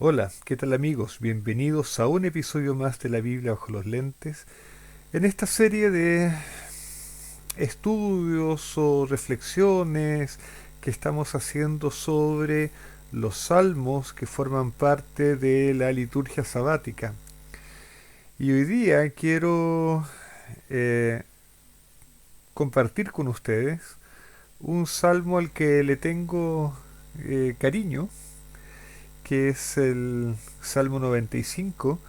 Hola, ¿qué tal amigos? Bienvenidos a un episodio más de la Biblia bajo los lentes. En esta serie de estudios o reflexiones que estamos haciendo sobre los salmos que forman parte de la liturgia sabática. Y hoy día quiero eh, compartir con ustedes un salmo al que le tengo cariño, que es el Salmo 95,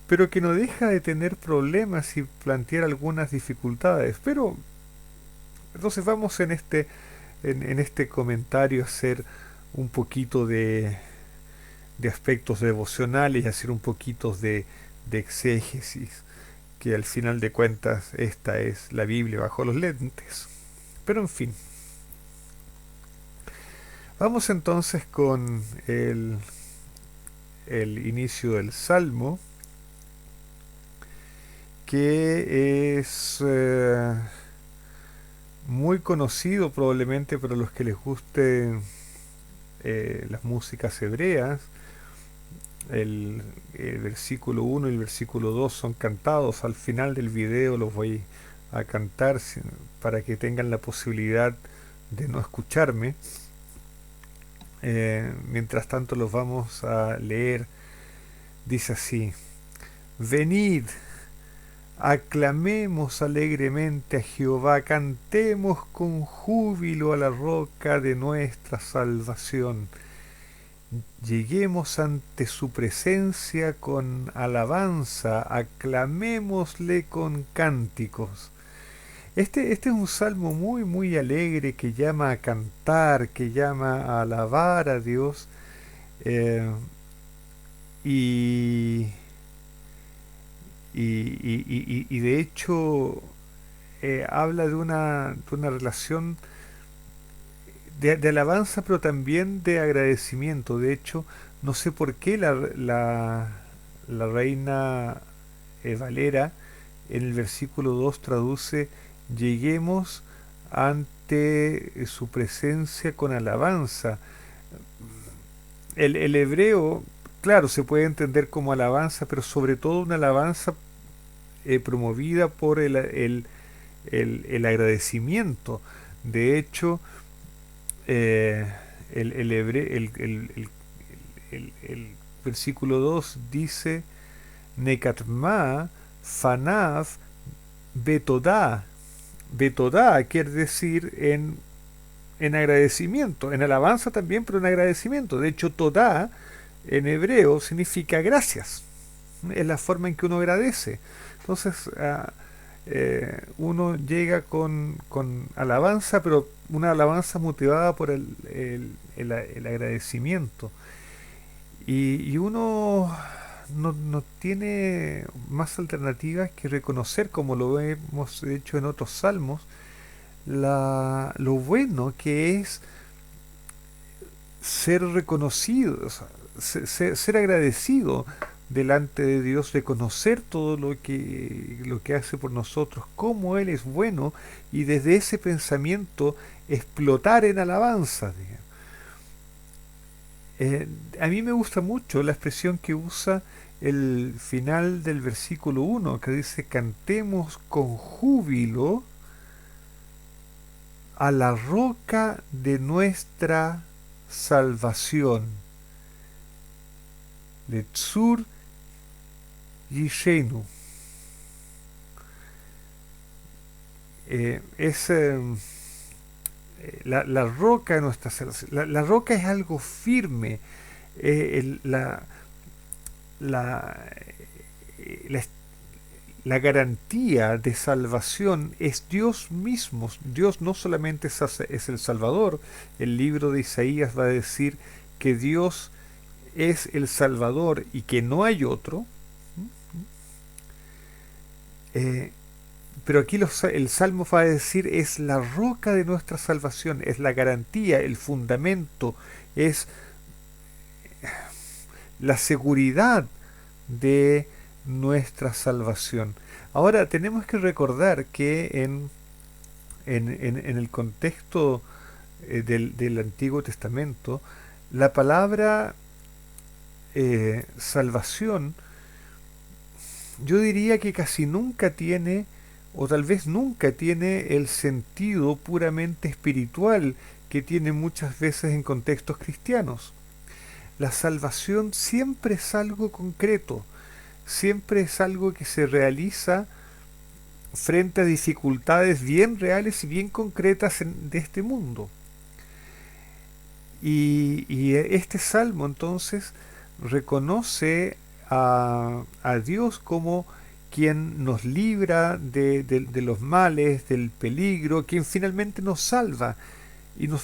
pero que no deja de tener problemas y plantear algunas dificultades. Pero entonces vamos en este comentario a hacer un poquito de aspectos devocionales y hacer un poquito de exégesis, que al final de cuentas esta es la Biblia bajo los lentes. Pero en fin, vamos entonces con el inicio del Salmo, que es muy conocido probablemente para los que les guste las músicas hebreas. El versículo uno y el versículo 2 son cantados. Al final del video los voy a cantar para que tengan la posibilidad de no escucharme. Mientras tanto los vamos a leer. Dice así: Venid, aclamemos alegremente a Jehová, cantemos con júbilo a la roca de nuestra salvación. Lleguemos ante su presencia con alabanza, aclamémosle con cánticos. Este es un salmo muy alegre que llama a cantar, que llama a alabar a Dios, eh, y, y de hecho habla de una relación de alabanza, pero también de agradecimiento. De hecho, no sé por qué la reina Valera en el versículo 2 traduce: lleguemos ante su presencia con alabanza. El hebreo, claro, se puede entender como alabanza, pero sobre todo una alabanza promovida por el agradecimiento. De hecho, eh, el, hebre- el versículo 2 dice: Nekatma fanav betodá. Betodá quiere decir en agradecimiento, en alabanza también, pero en agradecimiento. De hecho, todá en hebreo significa gracias. Es la forma en que uno agradece. Entonces, uno llega con alabanza, pero una alabanza motivada por el agradecimiento. Y uno no tiene más alternativas que reconocer, como lo hemos hecho en otros salmos, lo bueno que es ser reconocido, o sea, ser agradecido delante de Dios, reconocer todo lo que hace por nosotros, cómo Él es bueno, y desde ese pensamiento explotar en alabanza. Eh, a mí me gusta mucho la expresión que usa el final del versículo uno, que dice: cantemos con júbilo a la roca de nuestra salvación. Letzur Yishenu. Es la roca de nuestra salvación. La roca es algo firme. Eh, el- la, la, la, la garantía de salvación es Dios mismo. Dios no solamente es el Salvador. El libro de Isaías va a decir que Dios es el Salvador y que no hay otro. Eh, pero aquí el Salmo va a decir: es la roca de nuestra salvación, es la garantía, el fundamento, es la seguridad de nuestra salvación. Ahora tenemos que recordar que en el contexto del Antiguo Testamento, la palabra salvación, yo diría que casi nunca tiene, o tal vez nunca tiene el sentido puramente espiritual que tiene muchas veces en contextos cristianos. La salvación siempre es algo concreto, siempre es algo que se realiza frente a dificultades bien reales y bien concretas de este mundo. Y este salmo entonces reconoce a Dios como quien nos libra de los males, del peligro, quien finalmente nos salva y nos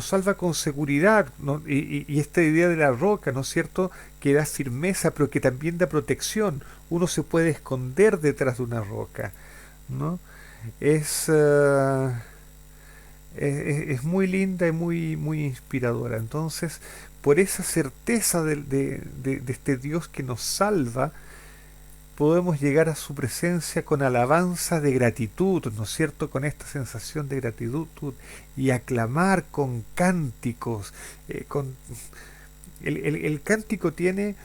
salva con seguridad, ¿no? Y esta idea de la roca, ¿no es cierto?, que da firmeza, pero que también da protección. Uno se puede esconder detrás de una roca, ¿no? Es, uh, es muy linda y muy inspiradora. Entonces, por esa certeza de este Dios que nos salva, podemos llegar a su presencia con alabanza de gratitud, ¿no es cierto?, con esta sensación de gratitud y aclamar con cánticos. Con el cántico tiene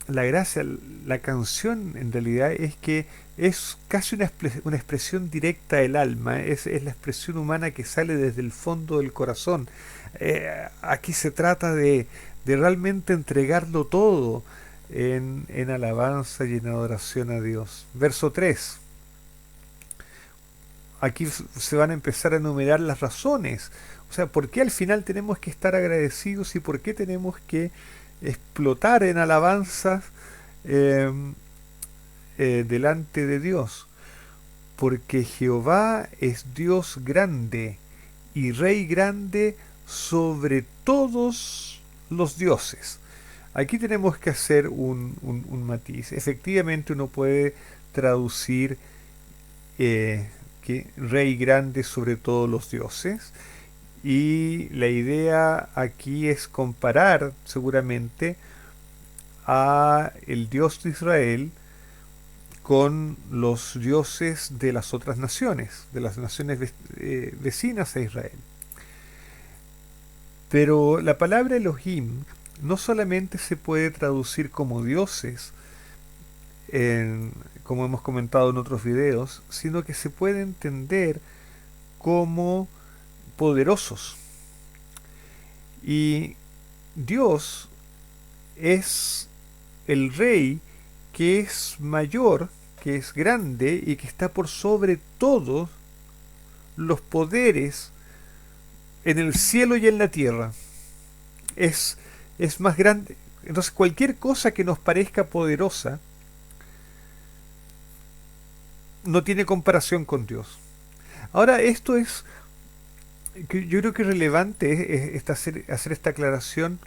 la gracia, la canción en realidad es que es casi una expresión directa del alma, es la expresión humana que sale desde el fondo del corazón. Aquí se trata de realmente entregarlo todo en alabanza y en adoración a Dios. Verso 3. Aquí se van a empezar a enumerar las razones. O sea, ¿por qué al final tenemos que estar agradecidos y por qué tenemos que explotar en alabanzas eh, delante de Dios? Porque Jehová es Dios grande y Rey grande sobre todos los dioses. Aquí tenemos que hacer un matiz. Efectivamente uno puede traducir que Rey grande sobre todos los dioses, y la idea aquí es comparar seguramente a el Dios de Israel con los dioses de las otras naciones, de las naciones vecinas a Israel. Pero la palabra Elohim no solamente se puede traducir como dioses, como hemos comentado en otros videos, sino que se puede entender como poderosos. Y Dios es el Rey que es mayor, que es grande y que está por sobre todos los poderes en el cielo y en la tierra. Es más grande. Entonces cualquier cosa que nos parezca poderosa no tiene comparación con Dios. Ahora, esto es, yo creo que es relevante hacer esta aclaración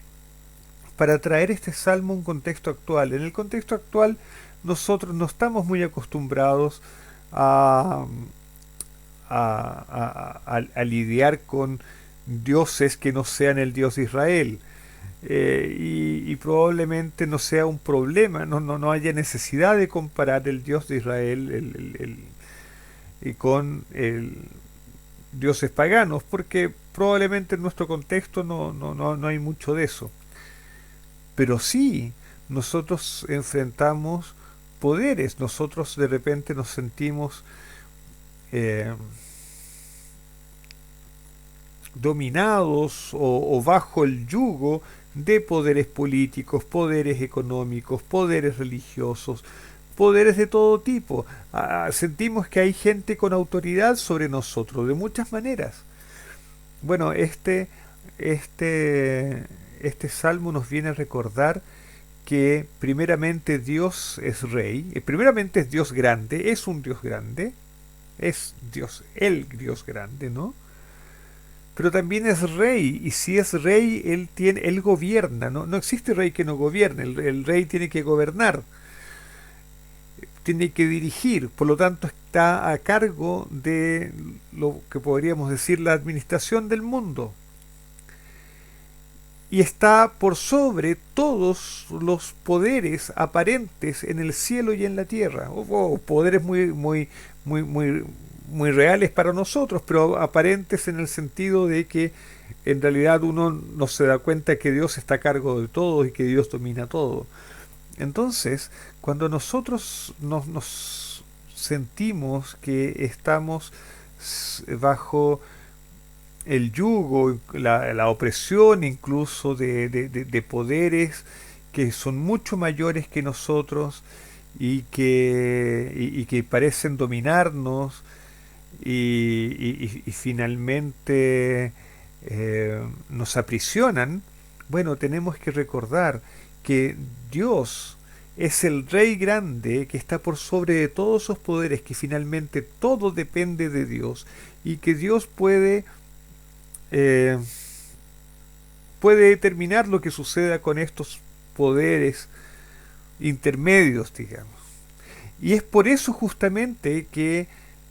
para traer este salmo a un contexto actual. En el contexto actual nosotros no estamos muy acostumbrados a lidiar con dioses que no sean el Dios de Israel. Y probablemente no sea un problema, no haya necesidad de comparar el Dios de Israel con dioses paganos, porque probablemente en nuestro contexto no hay mucho de eso. Pero sí, nosotros enfrentamos poderes, nosotros de repente nos sentimos dominados o bajo el yugo de poderes políticos, poderes económicos, poderes religiosos, poderes de todo tipo. Sentimos que hay gente con autoridad sobre nosotros de muchas maneras. Bueno, este salmo nos viene a recordar que primeramente Dios es rey, primeramente es Dios grande, es un Dios grande, es Dios, el Dios grande, ¿no? Pero también es rey, y si es rey, él gobierna, no existe rey que no gobierne, el rey tiene que gobernar, tiene que dirigir, por lo tanto está a cargo de lo que podríamos decir la administración del mundo. Y está por sobre todos los poderes aparentes en el cielo y en la tierra, o poderes muy muy reales para nosotros, pero aparentes en el sentido de que en realidad uno no se da cuenta que Dios está a cargo de todo y que Dios domina todo. Entonces, cuando nosotros nos sentimos que estamos bajo el yugo, la opresión incluso de poderes que son mucho mayores que nosotros y que parecen dominarnos y finalmente nos aprisionan, bueno, tenemos que recordar que Dios es el Rey grande que está por sobre de todos esos poderes, que finalmente todo depende de Dios y que Dios eh, puede determinar lo que suceda con estos poderes intermedios, digamos. Y es por eso justamente que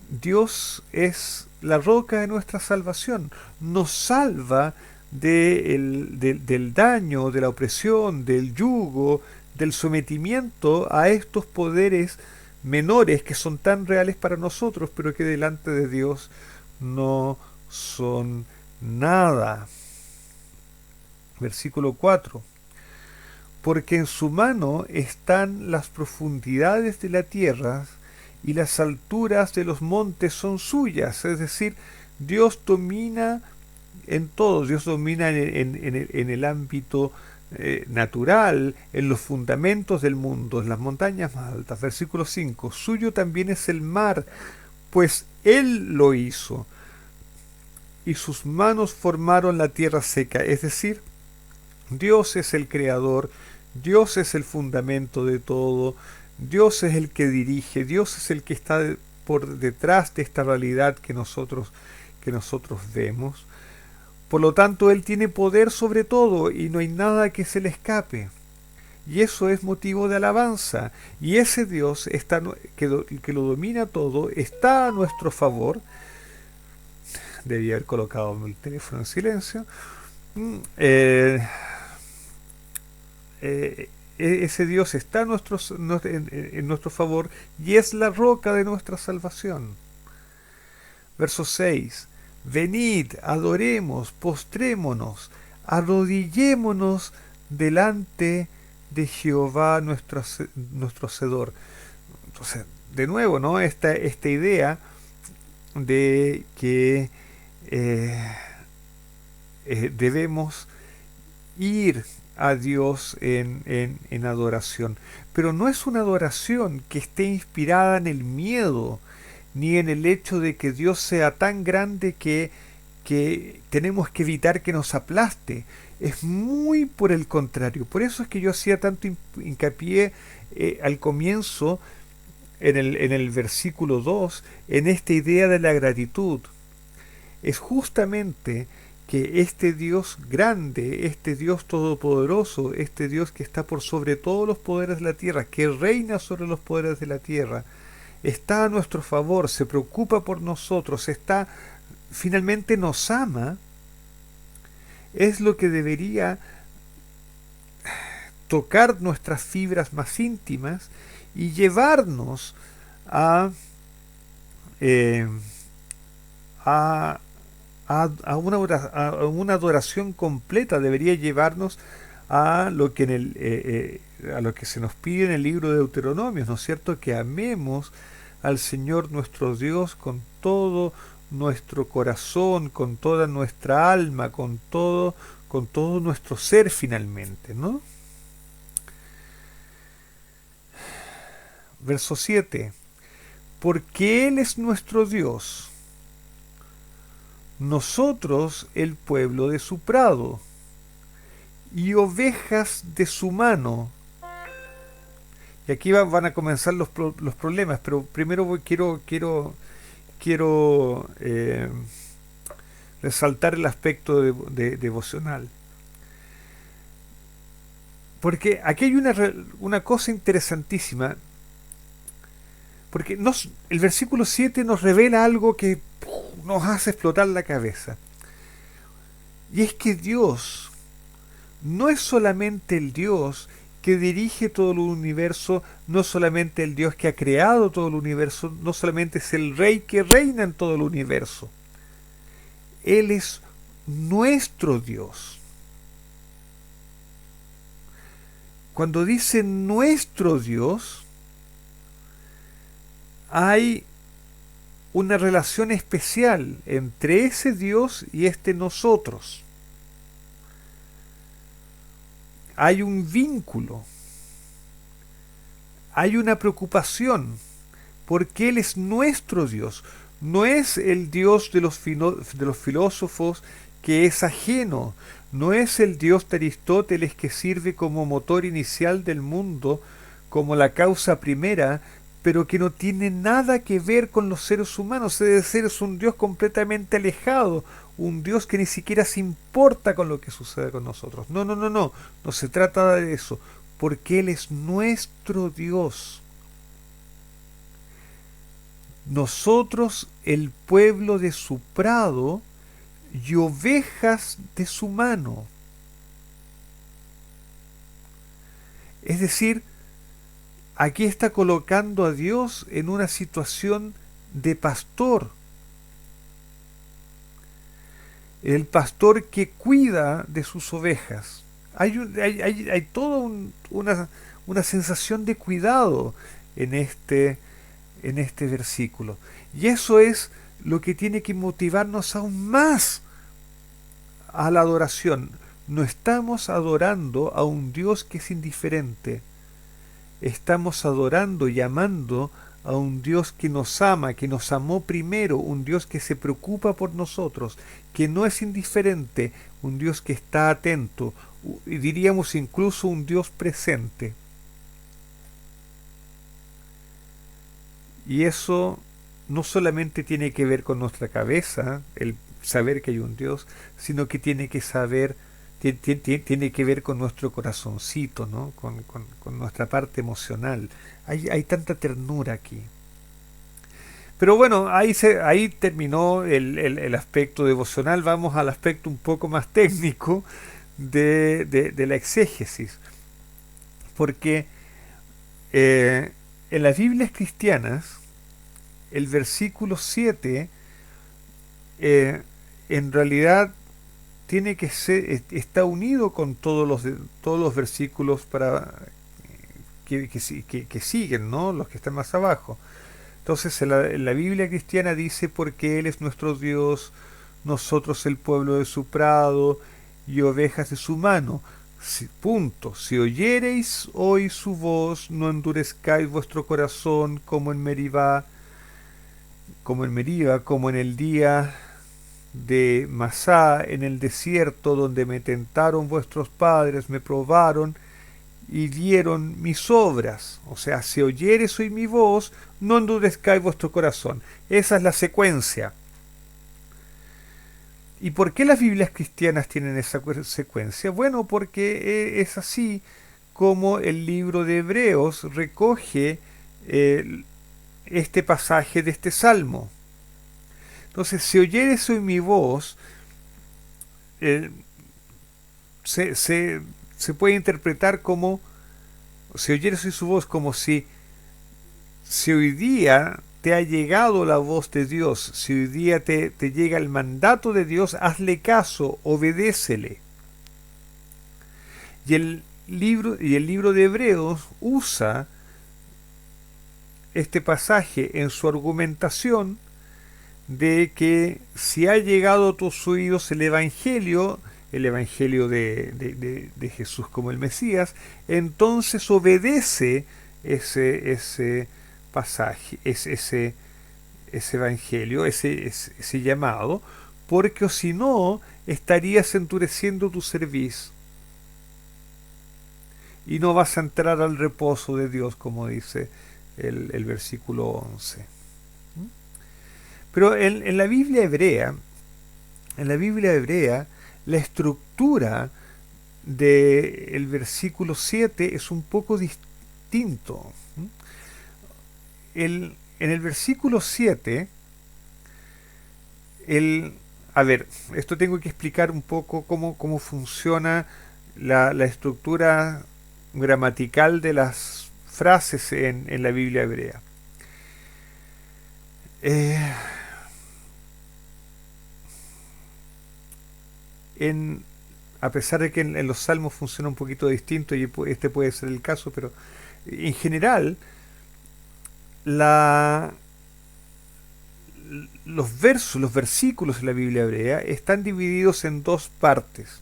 Dios es la roca de nuestra salvación. Nos salva del daño, de la opresión, del yugo, del sometimiento a estos poderes menores que son tan reales para nosotros, pero que delante de Dios no son nada. Versículo 4. Porque en su mano están las profundidades de la tierra y las alturas de los montes son suyas. Es decir, Dios domina en todo, Dios domina en el ámbito natural, en los fundamentos del mundo, en las montañas más altas. Versículo 5. Suyo también es el mar, pues Él lo hizo, y sus manos formaron la tierra seca. Es decir, Dios es el creador, Dios es el fundamento de todo, Dios es el que dirige, Dios es el que está por detrás de esta realidad que nosotros vemos. Por lo tanto, Él tiene poder sobre todo y no hay nada que se le escape. Y eso es motivo de alabanza. Y ese Dios que lo domina todo está a nuestro favor. Debía haber colocado el teléfono en silencio. Ese Dios está en nuestro favor y es la roca de nuestra salvación. Verso 6. Venid, adoremos, postrémonos, arrodillémonos delante de Jehová nuestro Hacedor. Entonces, de nuevo, ¿no? Esta idea de que debemos ir a Dios en adoración. Pero no es una adoración que esté inspirada en el miedo, ni en el hecho de que Dios sea tan grande que tenemos que evitar que nos aplaste. Es muy por el contrario. Por eso es que yo hacía tanto hincapié al comienzo, en el versículo 2, en esta idea de la gratitud. Es justamente que este Dios grande, este Dios todopoderoso, este Dios que está por sobre todos los poderes de la tierra, que reina sobre los poderes de la tierra, está a nuestro favor, se preocupa por nosotros, finalmente nos ama, es lo que debería tocar nuestras fibras más íntimas y llevarnos a una adoración completa. Debería llevarnos a lo que a lo que se nos pide en el libro de Deuteronomios, ¿no es cierto? Que amemos al Señor nuestro Dios con todo nuestro corazón, con toda nuestra alma, con todo nuestro ser finalmente, ¿no? Verso 7. Porque Él es nuestro Dios, nosotros el pueblo de su prado, y ovejas de su mano. Y aquí van a comenzar los problemas, pero primero quiero resaltar el aspecto devocional. Porque aquí hay una cosa interesantísima, porque el versículo 7 nos revela algo que nos hace explotar la cabeza. Y es que Dios no es solamente el Dios que dirige todo el universo, no solamente el Dios que ha creado todo el universo, no solamente es el Rey que reina en todo el universo. Él es nuestro Dios. Cuando dice nuestro Dios, hay una relación especial entre ese Dios y este nosotros. Hay un vínculo, hay una preocupación, porque Él es nuestro Dios. No es el Dios de los filósofos que es ajeno, no es el Dios de Aristóteles que sirve como motor inicial del mundo, como la causa primera, pero que no tiene nada que ver con los seres humanos. Es decir, es un Dios completamente alejado, un Dios que ni siquiera se importa con lo que sucede con nosotros. No, no, no, no, no se trata de eso, porque Él es nuestro Dios. Nosotros, el pueblo de su prado, y ovejas de su mano. Es decir, aquí está colocando a Dios en una situación de pastor. El pastor que cuida de sus ovejas. Hay toda una sensación de cuidado en este versículo. Y eso es lo que tiene que motivarnos aún más a la adoración. No estamos adorando a un Dios que es indiferente. Estamos adorando y amando a un Dios que nos ama, que nos amó primero, un Dios que se preocupa por nosotros, que no es indiferente, un Dios que está atento, y diríamos incluso un Dios presente. Y eso no solamente tiene que ver con nuestra cabeza, el saber que hay un Dios, sino que tiene que saber, tiene que ver con nuestro corazoncito, ¿no? Con nuestra parte emocional. Hay tanta ternura aquí. Pero bueno, ahí terminó el aspecto devocional. Vamos al aspecto un poco más técnico de la exégesis. Porque en las Biblias cristianas, el versículo 7 eh, en realidad tiene que ser, está unido con todos los versículos para que siguen, ¿no? Los que están más abajo. Entonces en la Biblia cristiana dice, porque Él es nuestro Dios, nosotros el pueblo de su prado y ovejas de su mano. Punto. Si oyereis hoy su voz, no endurezcáis vuestro corazón como en Meriba, como en el día de Masá, en el desierto, donde me tentaron vuestros padres, me probaron y vieron mis obras. O sea, si oyeres hoy mi voz, no endurezcáis vuestro corazón. Esa es la secuencia. ¿Y por qué las Biblias cristianas tienen esa secuencia? Bueno, porque es así como el libro de Hebreos recoge este pasaje de este salmo. Entonces, si oyeres hoy mi voz, eh, se, se, se puede interpretar como, si oyeres hoy su voz, como si hoy día te ha llegado la voz de Dios, si hoy día te llega el mandato de Dios, hazle caso, obedécele. Y el libro de Hebreos usa este pasaje en su argumentación de que si ha llegado a tus oídos el Evangelio de Jesús como el Mesías, entonces obedece ese pasaje, ese Evangelio, ese llamado, porque o si no, estarías endureciendo tu cerviz y no vas a entrar al reposo de Dios, como dice el versículo 11. Pero en la Biblia hebrea, la estructura del versículo 7 es un poco distinto. En el versículo 7, a ver, esto tengo que explicar un poco cómo funciona la estructura gramatical de las frases en la Biblia hebrea. Eh, en, a pesar de que en los salmos funciona un poquito distinto y este puede ser el caso, pero en general la, los versos, los versículos de la Biblia hebrea están divididos en dos partes,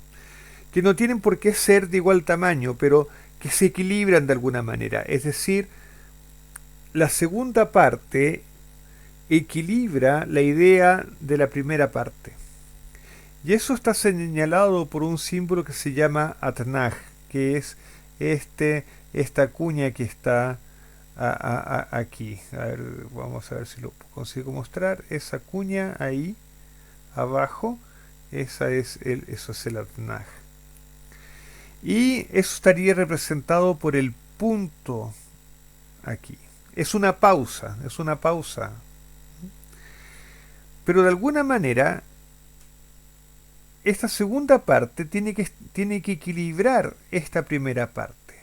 que no tienen por qué ser de igual tamaño, pero que se equilibran de alguna manera. Es decir, la segunda parte equilibra la idea de la primera parte. Y eso está señalado por un símbolo que se llama Atnaj, que es esta cuña que está aquí. A ver, vamos a ver si lo consigo mostrar. Esa cuña ahí abajo, eso es el Atnaj. Y eso estaría representado por el punto aquí. Es una pausa, es una pausa. Pero de alguna manera, esta segunda parte tiene que equilibrar esta primera parte.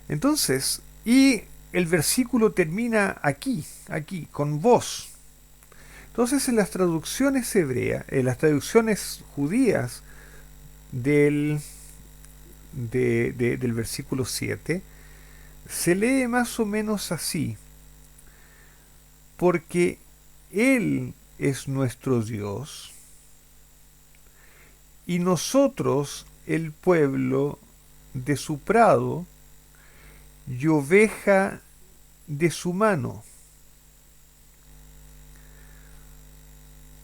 Entonces, y el versículo termina aquí, con vos. Entonces, en las traducciones hebreas, en las traducciones judías del versículo 7, se lee más o menos así: porque Él es nuestro Dios y nosotros el pueblo de su prado y oveja de su mano.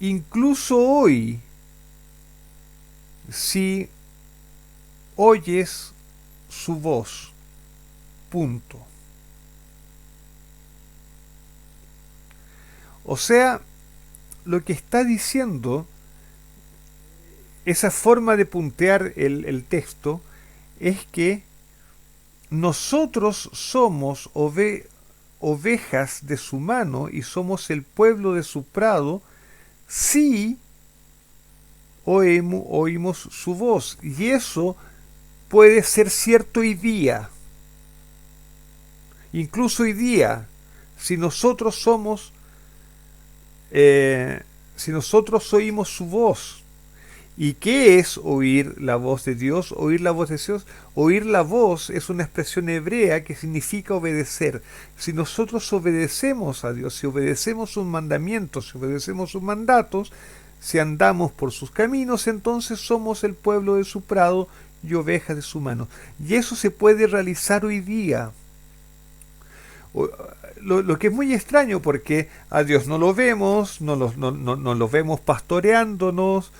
Incluso hoy, si oyes su voz, punto. O sea, lo que está diciendo, esa forma de puntear el texto, es que nosotros somos ovejas de su mano y somos el pueblo de su prado si oímos su voz. Y eso puede ser cierto hoy día. Incluso hoy día, si nosotros si nosotros oímos su voz. ¿Y qué es oír la voz de Dios? Oír la voz de Dios. Oír la voz es una expresión hebrea que significa obedecer. Si nosotros obedecemos a Dios, si obedecemos sus mandamientos, si obedecemos sus mandatos, si andamos por sus caminos, entonces somos el pueblo de su prado y ovejas de su mano. Y eso se puede realizar hoy día. Lo que es muy extraño, porque a Dios no lo vemos, no lo vemos pastoreándonos,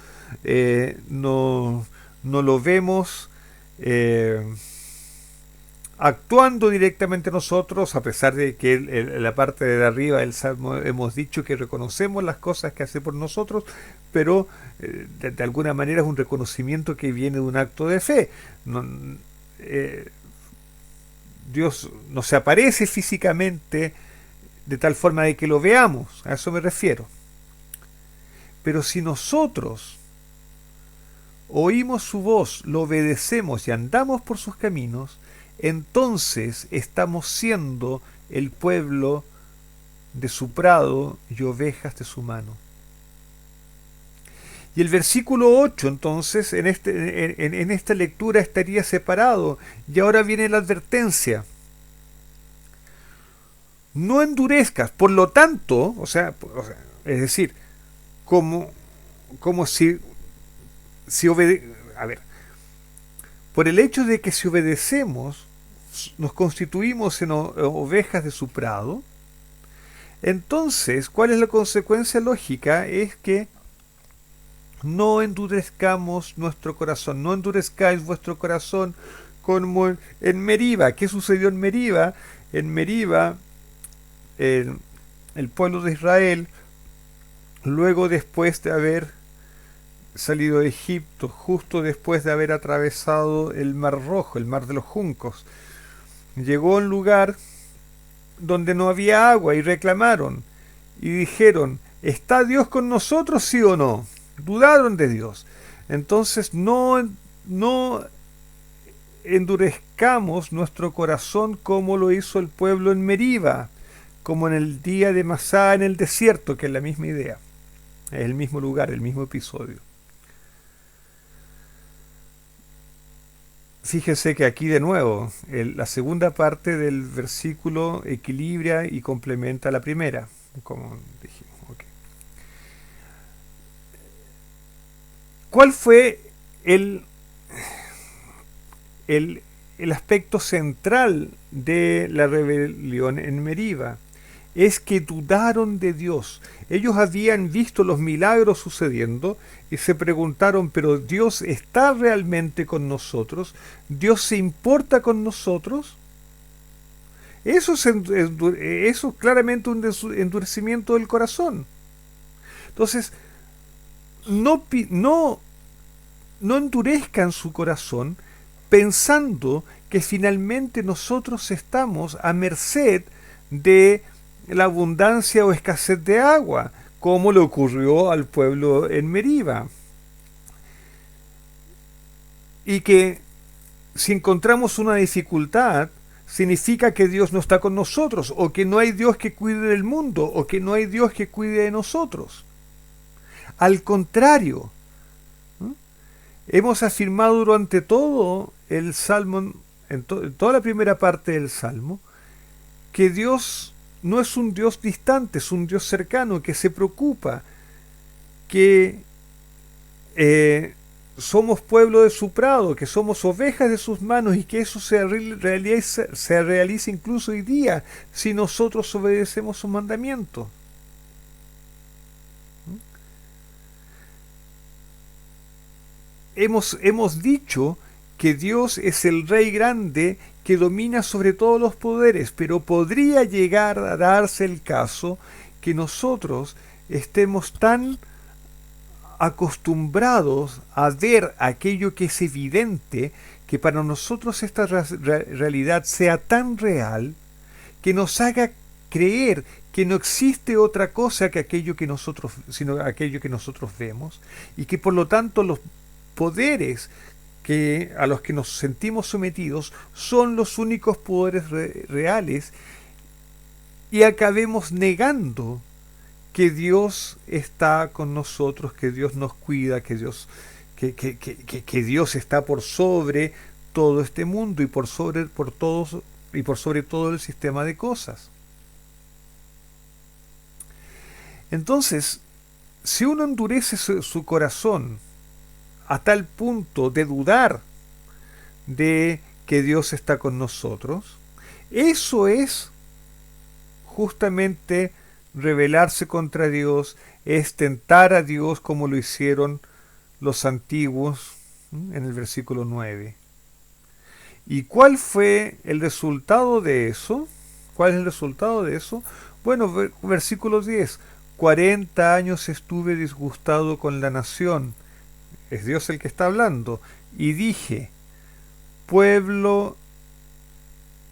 no lo vemos actuando directamente nosotros, a pesar de que la parte de arriba del Salmo hemos dicho que reconocemos las cosas que hace por nosotros, pero de alguna manera es un reconocimiento que viene de un acto de fe. Dios no se aparece físicamente de tal forma de que lo veamos, a eso me refiero. Pero si nosotros oímos su voz, lo obedecemos y andamos por sus caminos, entonces estamos siendo el pueblo de su prado y ovejas de su mano. Y el versículo 8, entonces, en esta lectura estaría separado. Y ahora viene la advertencia. No endurezcas. Por lo tanto, es decir, como si a ver, por el hecho de que si obedecemos, nos constituimos en ovejas de su prado, entonces, ¿cuál es la consecuencia lógica? Es que no endurezcamos nuestro corazón, no endurezcáis vuestro corazón como en Meriba. ¿Qué sucedió en Meriba? En Meriba, el pueblo de Israel, luego después de haber salido de Egipto, justo después de haber atravesado el Mar Rojo, el Mar de los Juncos, llegó a un lugar donde no había agua y reclamaron y dijeron: ¿está Dios con nosotros, sí o no? Dudaron de Dios. Entonces no endurezcamos nuestro corazón como lo hizo el pueblo en Meriba, como en el día de Masá en el desierto, que es la misma idea, es el mismo lugar, el mismo episodio. Fíjese que aquí de nuevo, la segunda parte del versículo equilibra y complementa la primera, como dijimos. Okay. ¿Cuál fue el, el, el aspecto central de la rebelión en Meriba? Es que dudaron de Dios. Ellos habían visto los milagros sucediendo y se preguntaron, pero ¿Dios está realmente con nosotros? ¿Dios se importa con nosotros? Eso es claramente un endurecimiento del corazón. Entonces, no, no endurezcan su corazón pensando que finalmente nosotros estamos a merced de la abundancia o escasez de agua, como le ocurrió al pueblo en Meriba. Y que si encontramos una dificultad, significa que Dios no está con nosotros, o que no hay Dios que cuide del mundo, o que no hay Dios que cuide de nosotros. Al contrario, hemos afirmado durante todo el Salmo, en toda la primera parte del Salmo, que Dios no es un Dios distante, es un Dios cercano, que se preocupa, que somos pueblo de su prado, que somos ovejas de sus manos y que eso se realiza incluso hoy día si nosotros obedecemos sus mandamientos. Hemos dicho que Dios es el Rey grande que domina sobre todos los poderes, pero podría llegar a darse el caso que nosotros estemos tan acostumbrados a ver aquello que es evidente, que para nosotros esta realidad sea tan real, que nos haga creer que no existe otra cosa que aquello que nosotros, sino aquello que nosotros vemos, y que por lo tanto los poderes a los que nos sentimos sometidos son los únicos poderes reales, y acabemos negando que Dios está con nosotros, que Dios nos cuida, que Dios está por sobre todo este mundo y por sobre todo el sistema de cosas. Entonces, si uno endurece su corazón a tal punto de dudar de que Dios está con nosotros, eso es justamente rebelarse contra Dios, es tentar a Dios como lo hicieron los antiguos en el versículo 9. ¿Y cuál fue el resultado de eso? ¿Cuál es el resultado de eso? Bueno, versículo 10. 40 años estuve disgustado con la nación. Es Dios el que está hablando. Y dije, pueblo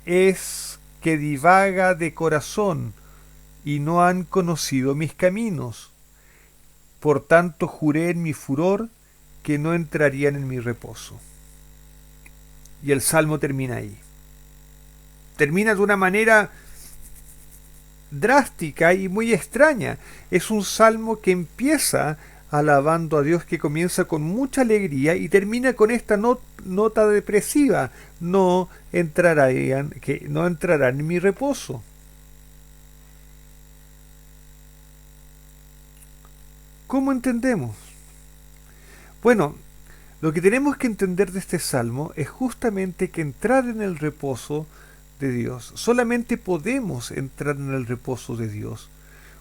es que divaga de corazón, y no han conocido mis caminos. Por tanto juré en mi furor que no entrarían en mi reposo. Y el salmo termina ahí. Termina de una manera drástica y muy extraña. Es un salmo que empieza alabando a Dios, que comienza con mucha alegría y termina con esta nota depresiva. No entrarán en mi reposo. ¿Cómo entendemos? Bueno, lo que tenemos que entender de este salmo es justamente que entrar en el reposo de Dios, solamente podemos entrar en el reposo de Dios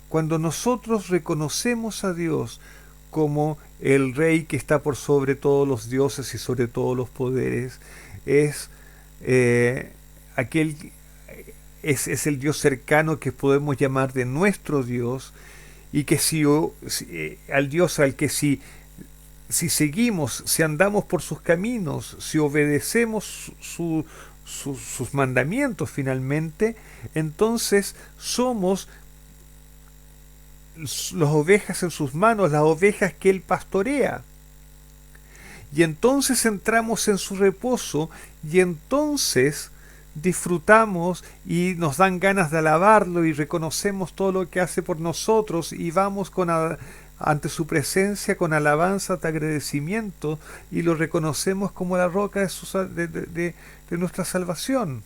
cuando nosotros reconocemos a Dios como el Rey que está por sobre todos los dioses y sobre todos los poderes, es es el Dios cercano que podemos llamar de nuestro Dios, y que al Dios al que si seguimos, si andamos por sus caminos, si obedecemos sus mandamientos finalmente, entonces somos las ovejas en sus manos, las ovejas que Él pastorea. Y entonces entramos en su reposo y entonces disfrutamos y nos dan ganas de alabarlo y reconocemos todo lo que hace por nosotros y vamos ante su presencia con alabanza de agradecimiento y lo reconocemos como la roca de nuestra salvación.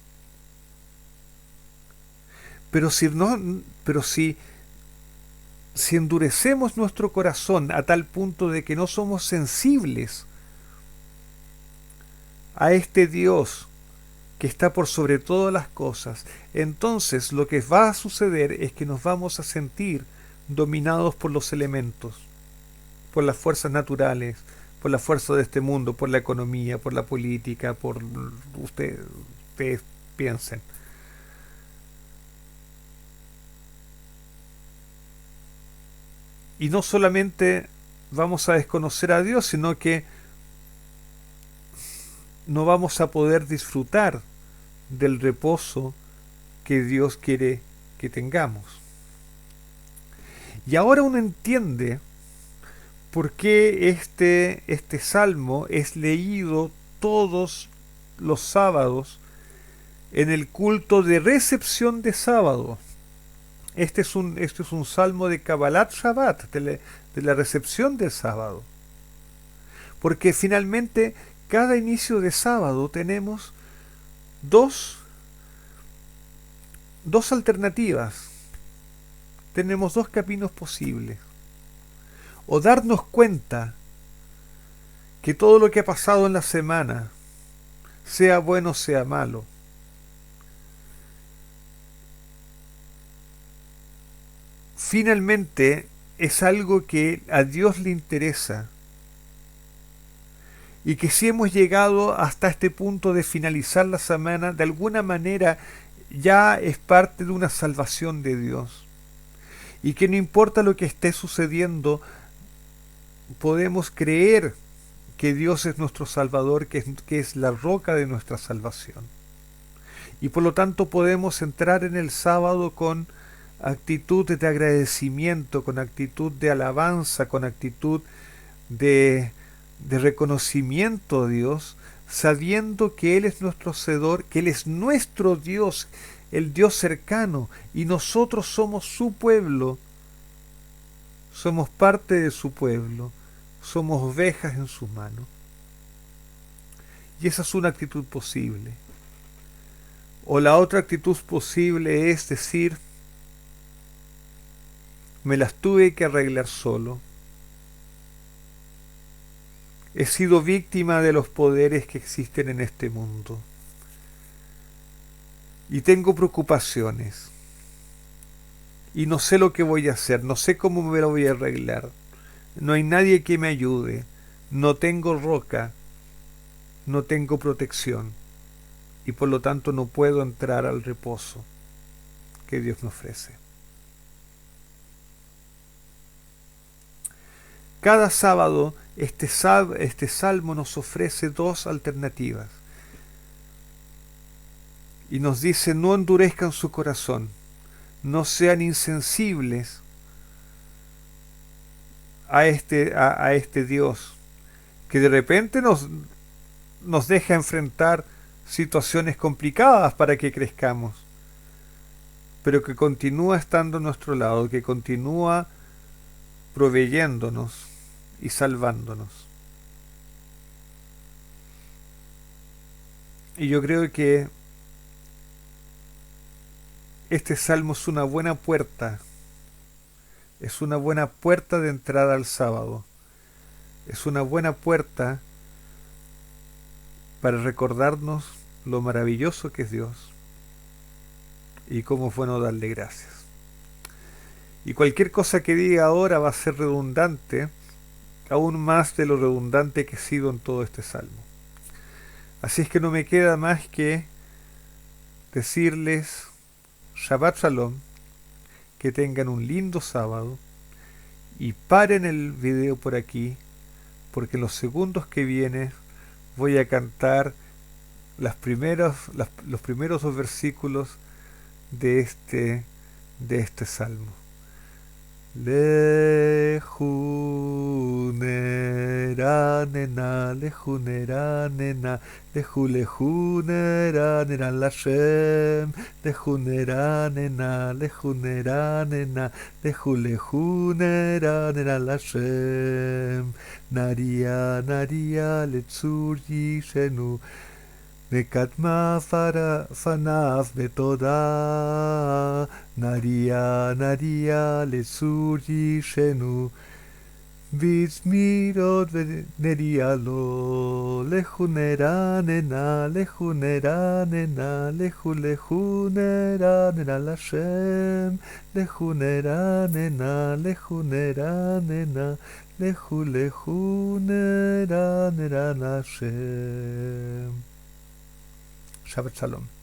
Pero si endurecemos nuestro corazón a tal punto de que no somos sensibles a este Dios que está por sobre todas las cosas, entonces lo que va a suceder es que nos vamos a sentir dominados por los elementos, por las fuerzas naturales, por la fuerza de este mundo, por la economía, por la política, por ustedes piensen. Y no solamente vamos a desconocer a Dios, sino que no vamos a poder disfrutar del reposo que Dios quiere que tengamos. Y ahora uno entiende por qué este salmo es leído todos los sábados en el culto de recepción de sábado. Este es un salmo de Kabbalat Shabbat, de la recepción del sábado. Porque finalmente cada inicio de sábado tenemos dos alternativas. Tenemos dos caminos posibles. O darnos cuenta que todo lo que ha pasado en la semana, sea bueno o sea malo, finalmente es algo que a Dios le interesa y que si hemos llegado hasta este punto de finalizar la semana, de alguna manera ya es parte de una salvación de Dios y que no importa lo que esté sucediendo, podemos creer que Dios es nuestro Salvador, que es la roca de nuestra salvación. Y por lo tanto podemos entrar en el sábado con actitud de agradecimiento, con actitud de alabanza, con actitud de reconocimiento a Dios, sabiendo que Él es nuestro Hacedor, que Él es nuestro Dios, el Dios cercano, y nosotros somos su pueblo, somos parte de su pueblo, somos ovejas en su mano. Y esa es una actitud posible. O la otra actitud posible es decir, me las tuve que arreglar solo. He sido víctima de los poderes que existen en este mundo. Y tengo preocupaciones. Y no sé lo que voy a hacer, no sé cómo me lo voy a arreglar. No hay nadie que me ayude. No tengo roca. No tengo protección. Y por lo tanto no puedo entrar al reposo que Dios me ofrece. Cada sábado este salmo nos ofrece dos alternativas. Y nos dice, no endurezcan su corazón, no sean insensibles a este Dios, que de repente nos deja enfrentar situaciones complicadas para que crezcamos, pero que continúa estando a nuestro lado, que continúa proveyéndonos y salvándonos. Y yo creo que este salmo es una buena puerta de entrada al sábado, es una buena puerta para recordarnos lo maravilloso que es Dios y cómo es bueno darle gracias. Y cualquier cosa que diga ahora va a ser redundante, aún más de lo redundante que he sido en todo este salmo. Así es que no me queda más que decirles Shabbat Shalom, que tengan un lindo sábado y paren el video por aquí, porque en los segundos que vienen voy a cantar los primeros dos versículos de este salmo. Lejuneranena, lejuneranena, lejuneranena Lashem, lejuneranena, lejuneranena, lejuneranena Lashem, Naria, Naria, Letzur Yishenu, Nekatma fanav betoda, Naria, Naria, Lesur Yishenu, Vizmirot nerialo, Lejuneranena, Lejuneranena, Lejuneranena Lashem, Lejuneranena, Lejuneranena, Lejuneranena Lashem. Shabbat Shalom.